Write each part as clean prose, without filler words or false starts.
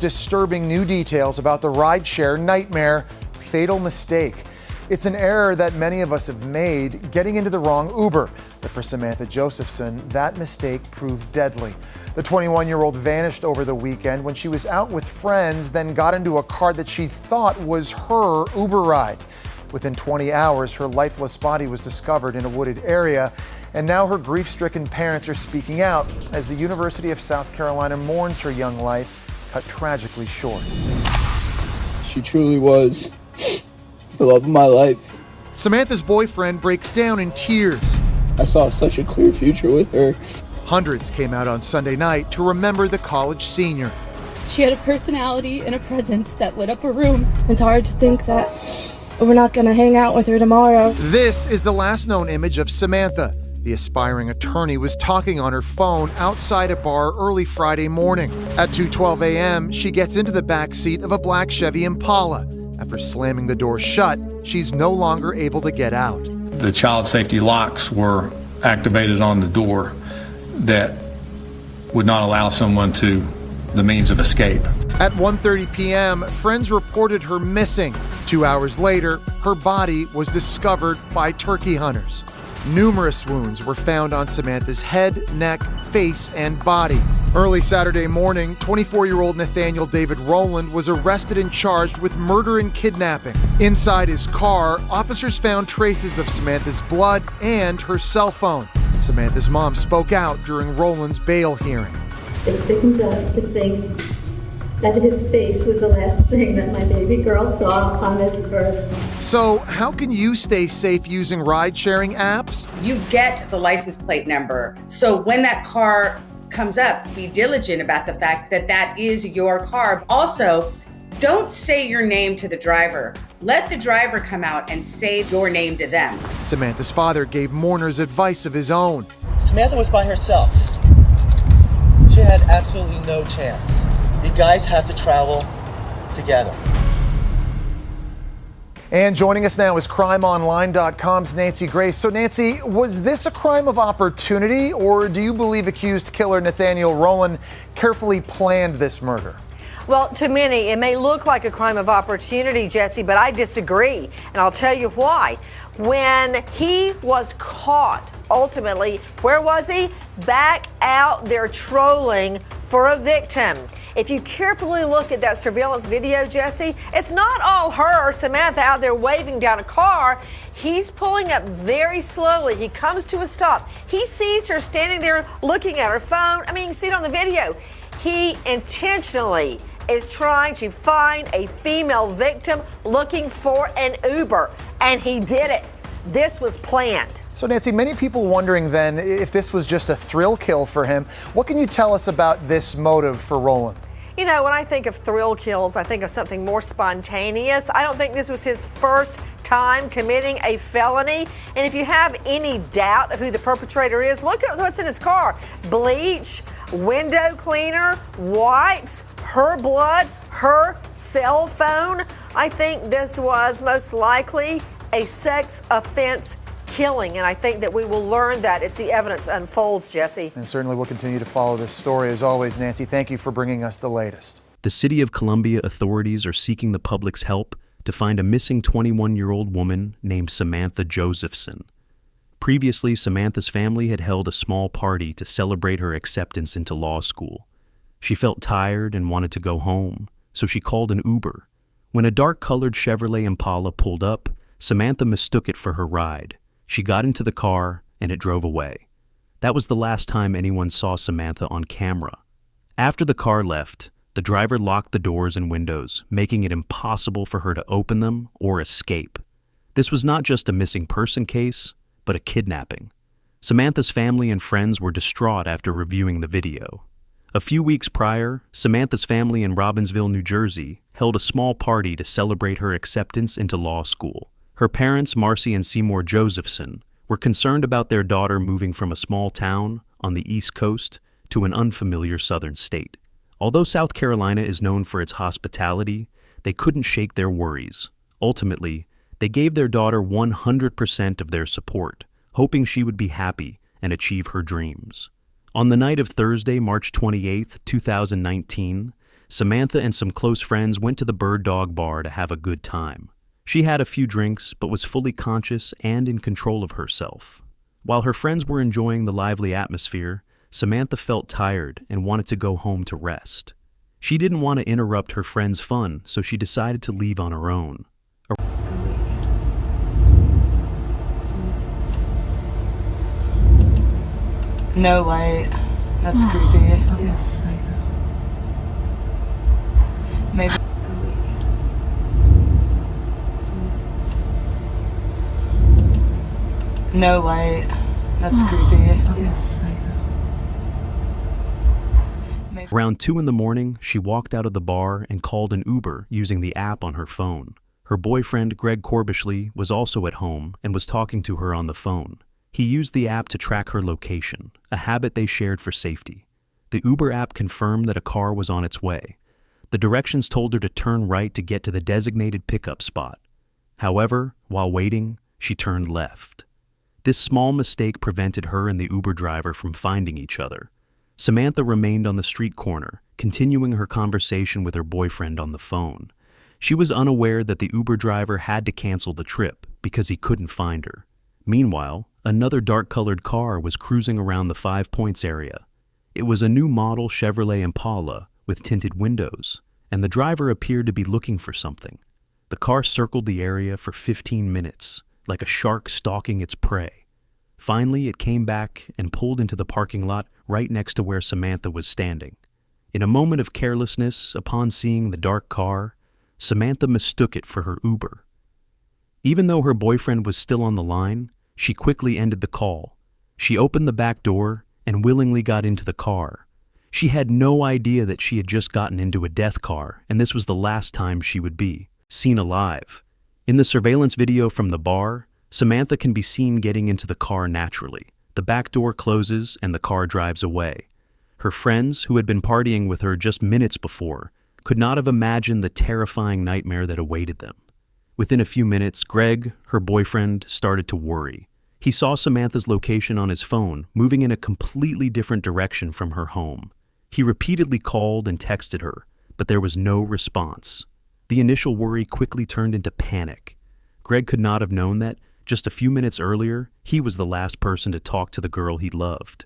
disturbing new details about the rideshare nightmare, fatal mistake. It's an error that many of us have made, getting into the wrong Uber. But for Samantha Josephson, that mistake proved deadly. The 21-year-old vanished over the weekend when she was out with friends, then got into a car that she thought was her Uber ride. Within 20 hours, her lifeless body was discovered in a wooded area, and now her grief-stricken parents are speaking out as the University of South Carolina mourns her young life, cut tragically short. She truly was the love of my life. Samantha's boyfriend breaks down in tears. I saw such a clear future with her. Hundreds came out on Sunday night to remember the college senior. She had a personality and a presence that lit up a room. It's hard to think that we're not going to hang out with her tomorrow. This is the last known image of Samantha. The aspiring attorney was talking on her phone outside a bar early Friday morning. At 2:12 a.m., she gets into the back seat of a black Chevy Impala. After slamming the door shut, she's no longer able to get out. The child safety locks were activated on the door that would not allow someone to the means of escape. At 1:30 p.m., friends reported her missing. 2 hours later, her body was discovered by turkey hunters. Numerous wounds were found on Samantha's head, neck, face, and body. Early Saturday morning, 24-year-old Nathaniel David Rowland was arrested and charged with murder and kidnapping. Inside his car, officers found traces of Samantha's blood and her cell phone. Samantha's mom spoke out during Rowland's bail hearing. It sickens us to think that his face was the last thing that my baby girl saw on this earth. So how can you stay safe using ride-sharing apps? You get the license plate number. So when that car comes up, be diligent about the fact that that is your car. Also, don't say your name to the driver. Let the driver come out and say your name to them. Samantha's father gave mourners advice of his own. Samantha was by herself. She had absolutely no chance. You guys have to travel together. And joining us now is crimeonline.com's Nancy Grace. So Nancy, was this a crime of opportunity, or do you believe accused killer Nathaniel Rowland carefully planned this murder? Well, to many, it may look like a crime of opportunity, Jesse, but I disagree, and I'll tell you why. When he was caught, ultimately, where was he? Back out there trolling for a victim. If you carefully look at that surveillance video, Jesse, it's not all her or Samantha out there waving down a car. He's pulling up very slowly. He comes to a stop. He sees her standing there looking at her phone. I mean, you can see it on the video. He intentionally is trying to find a female victim looking for an Uber, and he did it. This was planned. So Nancy, many people wondering then if this was just a thrill kill for him. What can you tell us about this motive for Rowland? You know, when I think of thrill kills, I think of something more spontaneous. I don't think this was his first time committing a felony. And if you have any doubt of who the perpetrator is, look at what's in his car. Bleach, window cleaner, wipes, her blood, her cell phone. I think this was most likely a sex offense killing, and I think that we will learn that as the evidence unfolds, Jesse. And certainly we'll continue to follow this story. As always, Nancy, thank you for bringing us the latest. The City of Columbia authorities are seeking the public's help to find a missing 21-year-old woman named Samantha Josephson. Previously, Samantha's family had held a small party to celebrate her acceptance into law school. She felt tired and wanted to go home, so she called an Uber. When a dark-colored Chevrolet Impala pulled up, Samantha mistook it for her ride. She got into the car, and it drove away. That was the last time anyone saw Samantha on camera. After the car left, the driver locked the doors and windows, making it impossible for her to open them or escape. This was not just a missing person case, but a kidnapping. Samantha's family and friends were distraught after reviewing the video. A few weeks prior, Samantha's family in Robbinsville, New Jersey, held a small party to celebrate her acceptance into law school. Her parents, Marcy and Seymour Josephson, were concerned about their daughter moving from a small town on the East Coast to an unfamiliar southern state. Although South Carolina is known for its hospitality, they couldn't shake their worries. Ultimately, they gave their daughter 100% of their support, hoping she would be happy and achieve her dreams. On the night of Thursday, March 28, 2019, Samantha and some close friends went to the Bird Dog Bar to have a good time. She had a few drinks, but was fully conscious and in control of herself. While her friends were enjoying the lively atmosphere, Samantha felt tired and wanted to go home to rest. She didn't want to interrupt her friends' fun, so she decided to leave on her own. No light. That's creepy. Yes. Maybe. No light. That's creepy. Yes. Around 2 in the morning, she walked out of the bar and called an Uber using the app on her phone. Her boyfriend, Greg Corbishley, was also at home and was talking to her on the phone. He used the app to track her location, a habit they shared for safety. The Uber app confirmed that a car was on its way. The directions told her to turn right to get to the designated pickup spot. However, while waiting, she turned left. This small mistake prevented her and the Uber driver from finding each other. Samantha remained on the street corner, continuing her conversation with her boyfriend on the phone. She was unaware that the Uber driver had to cancel the trip because he couldn't find her. Meanwhile, another dark-colored car was cruising around the 5 Points area. It was a new model Chevrolet Impala with tinted windows, and the driver appeared to be looking for something. The car circled the area for 15 minutes, like a shark stalking its prey. Finally, it came back and pulled into the parking lot right next to where Samantha was standing. In a moment of carelessness, upon seeing the dark car, Samantha mistook it for her Uber. Even though her boyfriend was still on the line, she quickly ended the call. She opened the back door and willingly got into the car. She had no idea that she had just gotten into a death car, and this was the last time she would be seen alive. In the surveillance video from the bar, Samantha can be seen getting into the car naturally. The back door closes and the car drives away. Her friends, who had been partying with her just minutes before, could not have imagined the terrifying nightmare that awaited them. Within a few minutes, Greg, her boyfriend, started to worry. He saw Samantha's location on his phone, moving in a completely different direction from her home. He repeatedly called and texted her, but there was no response. The initial worry quickly turned into panic. Greg could not have known that, just a few minutes earlier, he was the last person to talk to the girl he loved.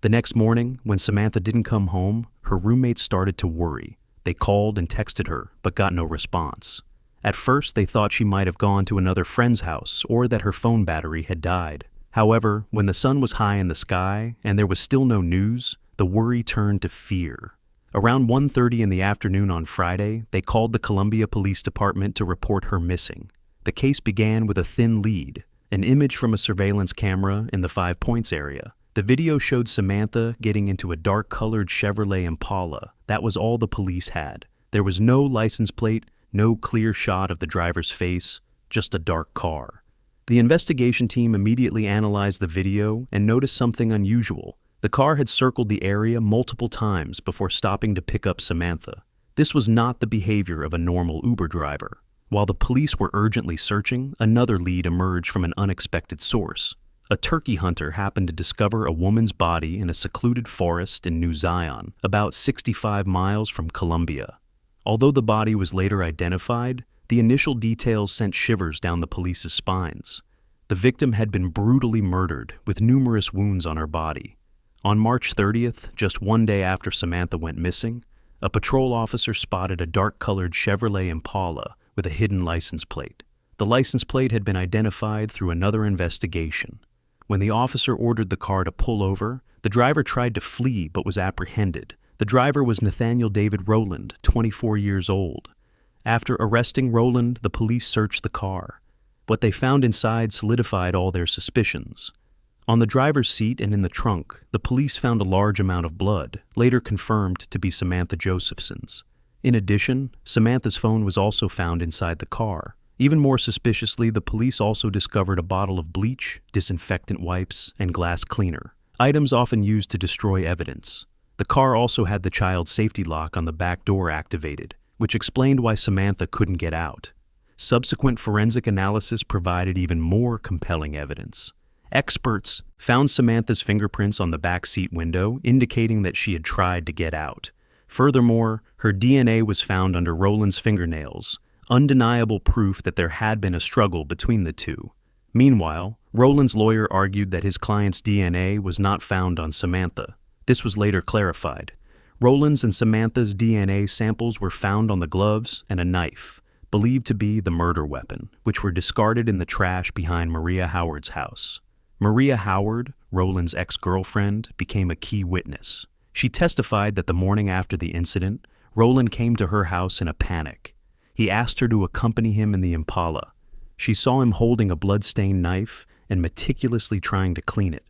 The next morning, when Samantha didn't come home, her roommates started to worry. They called and texted her, but got no response. At first, they thought she might have gone to another friend's house or that her phone battery had died. However, when the sun was high in the sky and there was still no news, the worry turned to fear. Around 1:30 in the afternoon on Friday, they called the Columbia Police Department to report her missing. The case began with a thin lead, an image from a surveillance camera in the 5 Points area. The video showed Samantha getting into a dark-colored Chevrolet Impala. That was all the police had. There was no license plate, no clear shot of the driver's face, just a dark car. The investigation team immediately analyzed the video and noticed something unusual. The car had circled the area multiple times before stopping to pick up Samantha. This was not the behavior of a normal Uber driver. While the police were urgently searching, another lead emerged from an unexpected source. A turkey hunter happened to discover a woman's body in a secluded forest in New Zion, about 65 miles from Columbia. Although the body was later identified, the initial details sent shivers down the police's spines. The victim had been brutally murdered, with numerous wounds on her body. On March 30th, just one day after Samantha went missing, a patrol officer spotted a dark-colored Chevrolet Impala with a hidden license plate. The license plate had been identified through another investigation. When the officer ordered the car to pull over, the driver tried to flee but was apprehended. The driver was Nathaniel David Rowland, 24 years old. After arresting Rowland, the police searched the car. What they found inside solidified all their suspicions. On the driver's seat and in the trunk, the police found a large amount of blood, later confirmed to be Samantha Josephson's. In addition, Samantha's phone was also found inside the car. Even more suspiciously, the police also discovered a bottle of bleach, disinfectant wipes, and glass cleaner, items often used to destroy evidence. The car also had the child safety lock on the back door activated, which explained why Samantha couldn't get out. Subsequent forensic analysis provided even more compelling evidence. Experts found Samantha's fingerprints on the back seat window, indicating that she had tried to get out. Furthermore, her DNA was found under Roland's fingernails, undeniable proof that there had been a struggle between the two. Meanwhile, Roland's lawyer argued that his client's DNA was not found on Samantha. This was later clarified. Roland's and Samantha's DNA samples were found on the gloves and a knife, believed to be the murder weapon, which were discarded in the trash behind Maria Howard's house. Maria Howard, Roland's ex-girlfriend, became a key witness. She testified that the morning after the incident, Roland came to her house in a panic. He asked her to accompany him in the Impala. She saw him holding a blood-stained knife and meticulously trying to clean it.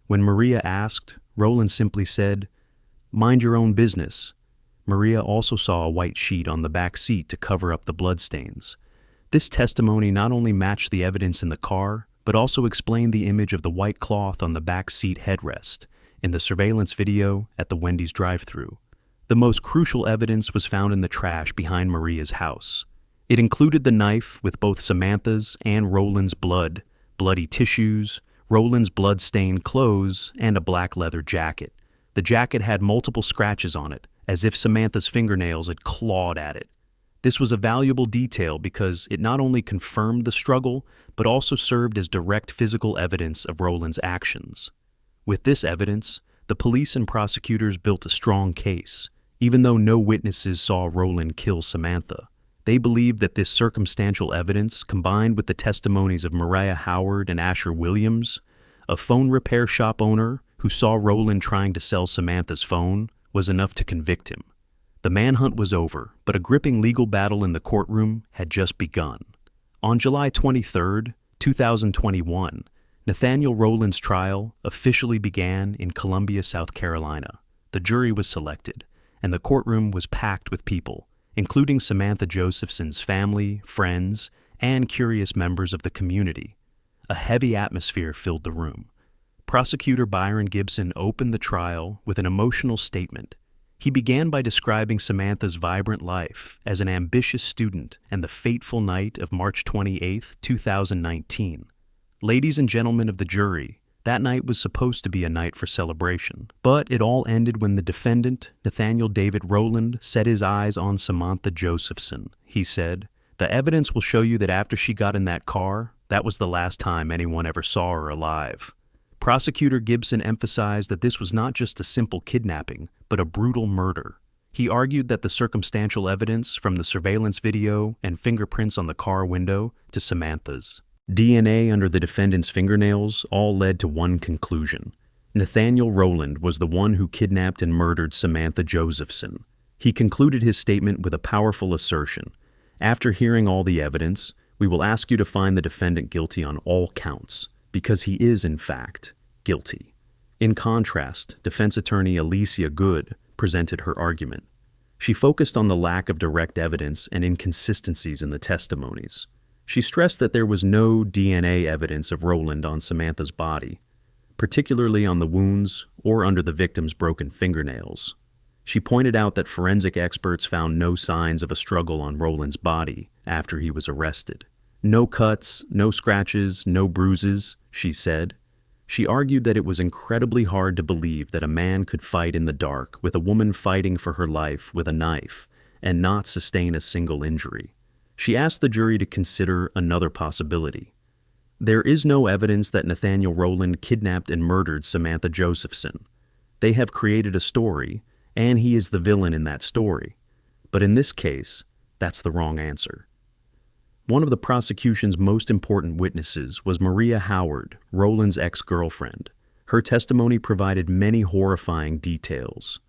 When Maria asked, Roland simply said, "Mind your own business." Maria also saw a white sheet on the back seat to cover up the bloodstains. This testimony not only matched the evidence in the car, but also explained the image of the white cloth on the back seat headrest in the surveillance video at the Wendy's drive-thru. The most crucial evidence was found in the trash behind Maria's house. It included the knife with both Samantha's and Roland's blood, bloody tissues, Roland's blood-stained clothes, and a black leather jacket. The jacket had multiple scratches on it, as if Samantha's fingernails had clawed at it. This was a valuable detail because it not only confirmed the struggle, but also served as direct physical evidence of Roland's actions. With this evidence, the police and prosecutors built a strong case. Even though no witnesses saw Roland kill Samantha, they believed that this circumstantial evidence, combined with the testimonies of Maria Howard and Asher Williams, a phone repair shop owner who saw Roland trying to sell Samantha's phone, was enough to convict him. The manhunt was over, but a gripping legal battle in the courtroom had just begun. On July 23, 2021, Nathaniel Roland's trial officially began in Columbia, South Carolina. The jury was selected, and the courtroom was packed with people, including Samantha Josephson's family, friends, and curious members of the community. A heavy atmosphere filled the room. Prosecutor Byron Gibson opened the trial with an emotional statement. He began by describing Samantha's vibrant life as an ambitious student and the fateful night of March 28, 2019. Ladies and gentlemen of the jury, that night was supposed to be a night for celebration, but it all ended when the defendant, Nathaniel David Roland, set his eyes on Samantha Josephson. He said, "The evidence will show you that after she got in that car, that was the last time anyone ever saw her alive." Prosecutor Gibson emphasized that this was not just a simple kidnapping, but a brutal murder. He argued that the circumstantial evidence from the surveillance video and fingerprints on the car window to Samantha's DNA under the defendant's fingernails all led to one conclusion. Nathaniel Roland was the one who kidnapped and murdered Samantha Josephson. He concluded his statement with a powerful assertion. "After hearing all the evidence, we will ask you to find the defendant guilty on all counts, because he is, in fact, guilty." In contrast, defense attorney Alicia Good presented her argument. She focused on the lack of direct evidence and inconsistencies in the testimonies. She stressed that there was no DNA evidence of Roland on Samantha's body, particularly on the wounds or under the victim's broken fingernails. She pointed out that forensic experts found no signs of a struggle on Roland's body after he was arrested. "No cuts, no scratches, no bruises," she said. She argued that it was incredibly hard to believe that a man could fight in the dark with a woman fighting for her life with a knife and not sustain a single injury. She asked the jury to consider another possibility. There is no evidence that Nathaniel Roland kidnapped and murdered Samantha Josephson. They have created a story, and he is the villain in that story. But in this case, that's the wrong answer. One of the prosecution's most important witnesses was Maria Howard, Roland's ex-girlfriend. Her testimony provided many horrifying details.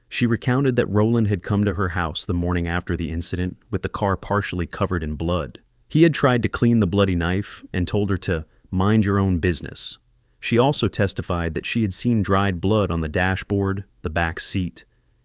She recounted that Roland had come to her house the morning after the incident with the car partially covered in blood. He had tried to clean the bloody knife and told her to mind your own business. She also testified that she had seen dried blood on the dashboard, the back seat,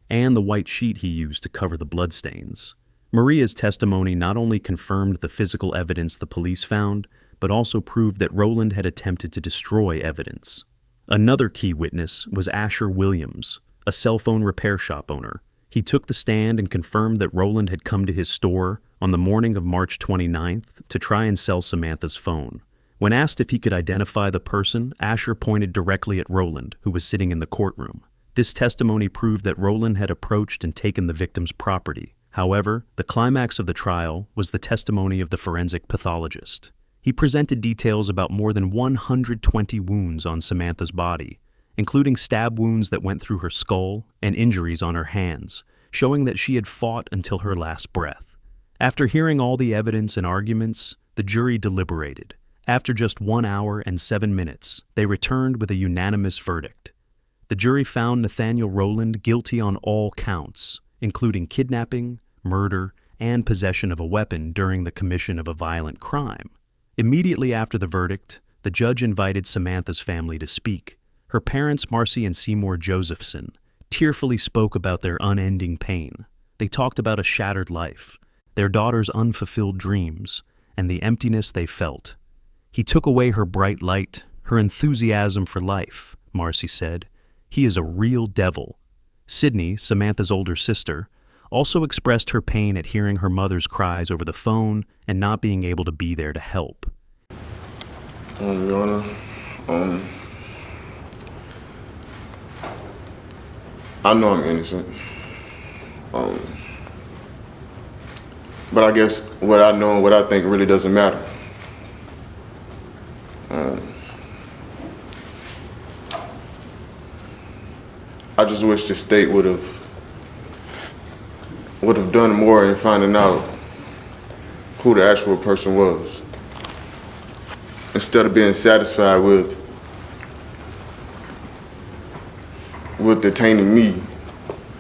and the white sheet he used to cover the bloodstains. Maria's testimony not only confirmed the physical evidence the police found, but also proved that Roland had attempted to destroy evidence. Another key witness was Asher Williams, a cell phone repair shop owner. He took the stand and confirmed that Roland had come to his store on the morning of March 29th to try and sell Samantha's phone. When asked if he could identify the person, Asher pointed directly at Roland, who was sitting in the courtroom. This testimony proved that Rowland had approached and taken the victim's property. However, the climax of the trial was the testimony of the forensic pathologist. He presented details about more than 120 wounds on Samantha's body, including stab wounds that went through her skull and injuries on her hands, showing that she had fought until her last breath. After hearing all the evidence and arguments, the jury deliberated. After just 1 hour and 7 minutes, they returned with a unanimous verdict. The jury found Nathaniel Rowland guilty on all counts, including kidnapping, murder, and possession of a weapon during the commission of a violent crime. Immediately after the verdict, the judge invited Samantha's family to speak. Her parents, Marcy and Seymour Josephson, tearfully spoke about their unending pain. They talked about a shattered life, their daughter's unfulfilled dreams, and the emptiness they felt. "He took away her bright light, her enthusiasm for life," Marcy said. "He is a real devil." Sydney, Samantha's older sister, also expressed her pain at hearing her mother's cries over the phone and not being able to be there to help. Your Honor, I know I'm innocent. But I guess what I know and what I think really doesn't matter. I just wish the state would have done more in finding out who the actual person was, instead of being satisfied with detaining me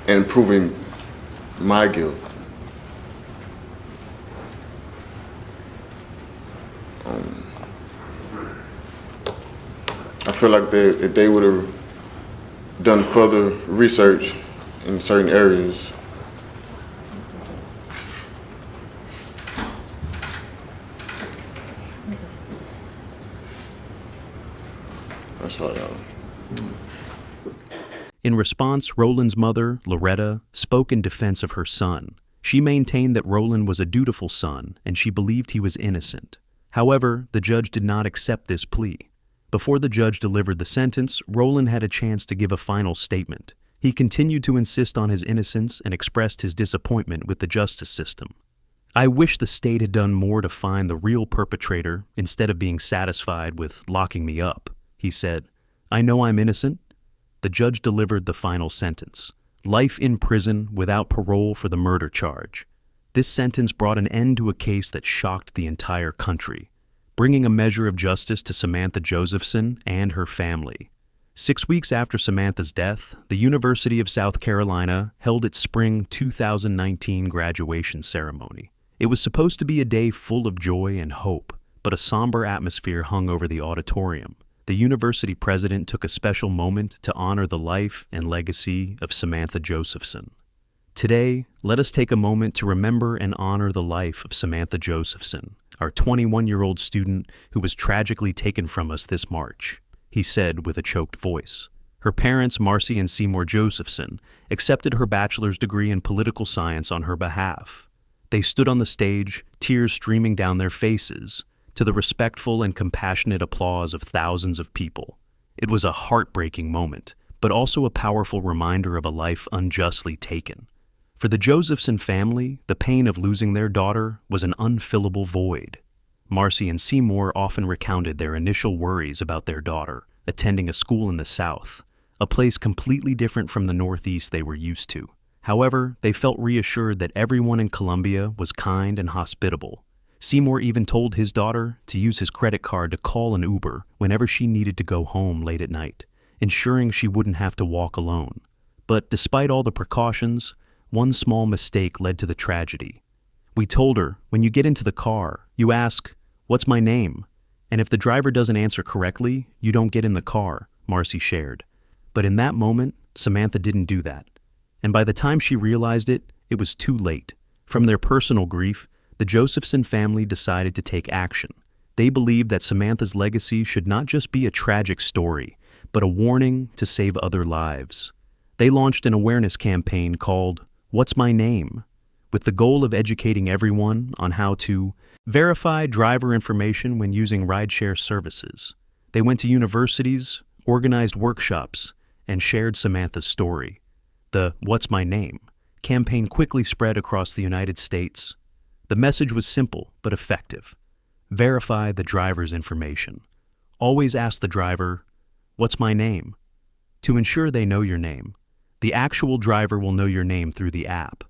and proving my guilt. I feel like if they would have done further research in certain areas, that's all, y'all. In response, Rowland's mother, Loretta, spoke in defense of her son. She maintained that Rowland was a dutiful son and she believed he was innocent. However, the judge did not accept this plea. Before the judge delivered the sentence, Rowland had a chance to give a final statement. He continued to insist on his innocence and expressed his disappointment with the justice system. "I wish the state had done more to find the real perpetrator instead of being satisfied with locking me up," he said. "I know I'm innocent." The judge delivered the final sentence: life in prison without parole for the murder charge. This sentence brought an end to a case that shocked the entire country, bringing a measure of justice to Samantha Josephson and her family. 6 weeks after Samantha's death, the University of South Carolina held its spring 2019 graduation ceremony. It was supposed to be a day full of joy and hope, but a somber atmosphere hung over the auditorium. The university president took a special moment to honor the life and legacy of Samantha Josephson. Today, let us take a moment to remember and honor the life of Samantha Josephson, our 21-year-old student who was tragically taken from us this March, he said with a choked voice. Her parents, Marcy and Seymour Josephson, accepted her bachelor's degree in political science on her behalf. They stood on the stage, tears streaming down their faces, to the respectful and compassionate applause of thousands of people. It was a heartbreaking moment, but also a powerful reminder of a life unjustly taken. For the Josephson family, the pain of losing their daughter was an unfillable void. Marcy and Seymour often recounted their initial worries about their daughter, attending a school in the South, a place completely different from the Northeast they were used to. However, they felt reassured that everyone in Columbia was kind and hospitable. Seymour even told his daughter to use his credit card to call an Uber whenever she needed to go home late at night, ensuring she wouldn't have to walk alone. But despite all the precautions, one small mistake led to the tragedy. We told her, when you get into the car, you ask, "What's my name?" And if the driver doesn't answer correctly, you don't get in the car, Marcy shared. But in that moment, Samantha didn't do that. And by the time she realized it, it was too late. From their personal grief, the Josephson family decided to take action. They believed that Samantha's legacy should not just be a tragic story, but a warning to save other lives. They launched an awareness campaign called "What's My Name?" with the goal of educating everyone on how to verify driver information when using rideshare services. They went to universities, organized workshops, and shared Samantha's story. The "What's My Name?" campaign quickly spread across the United States. The message was simple but effective. Verify the driver's information. Always ask the driver, "What's my name?" To ensure they know your name, the actual driver will know your name through the app.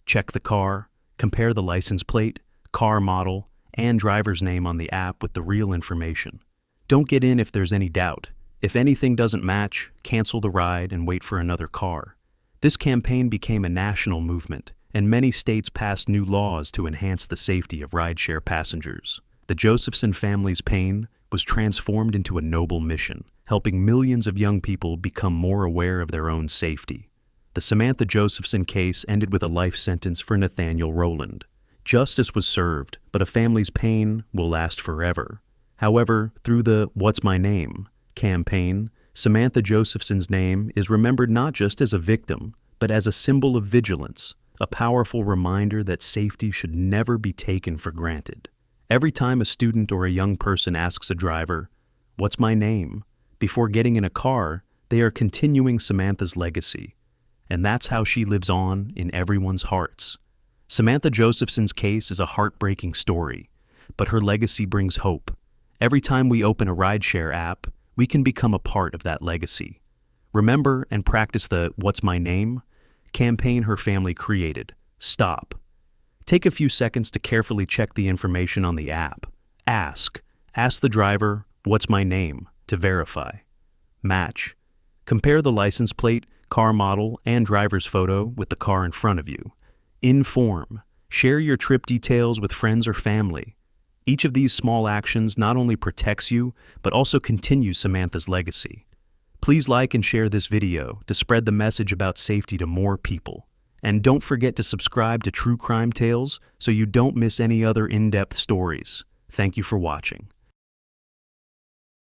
Check the car, compare the license plate, car model, and driver's name on the app with the real information. Don't get in if there's any doubt. If anything doesn't match, cancel the ride and wait for another car. This campaign became a national movement, and many states passed new laws to enhance the safety of rideshare passengers. The Josephson family's pain was transformed into a noble mission, helping millions of young people become more aware of their own safety. The Samantha Josephson case ended with a life sentence for Nathaniel Rowland. Justice was served, but a family's pain will last forever. However, through the "What's My Name?" campaign, Samantha Josephson's name is remembered not just as a victim, but as a symbol of vigilance, a powerful reminder that safety should never be taken for granted. Every time a student or a young person asks a driver, "What's my name?" before getting in a car, they are continuing Samantha's legacy. And that's how she lives on in everyone's hearts. Samantha Josephson's case is a heartbreaking story, but her legacy brings hope. Every time we open a rideshare app, we can become a part of that legacy. Remember and practice the "What's My Name?" campaign her family created. Stop. Take a few seconds to carefully check the information on the app. Ask the driver, "What's my name?" to verify. Match. Compare the license plate, car model, and driver's photo with the car in front of you. Inform. Share your trip details with friends or family. Each of these small actions not only protects you, but also continues Samantha's legacy. Please like and share this video to spread the message about safety to more people. And don't forget to subscribe to True Crime Tales so you don't miss any other in-depth stories. Thank you for watching.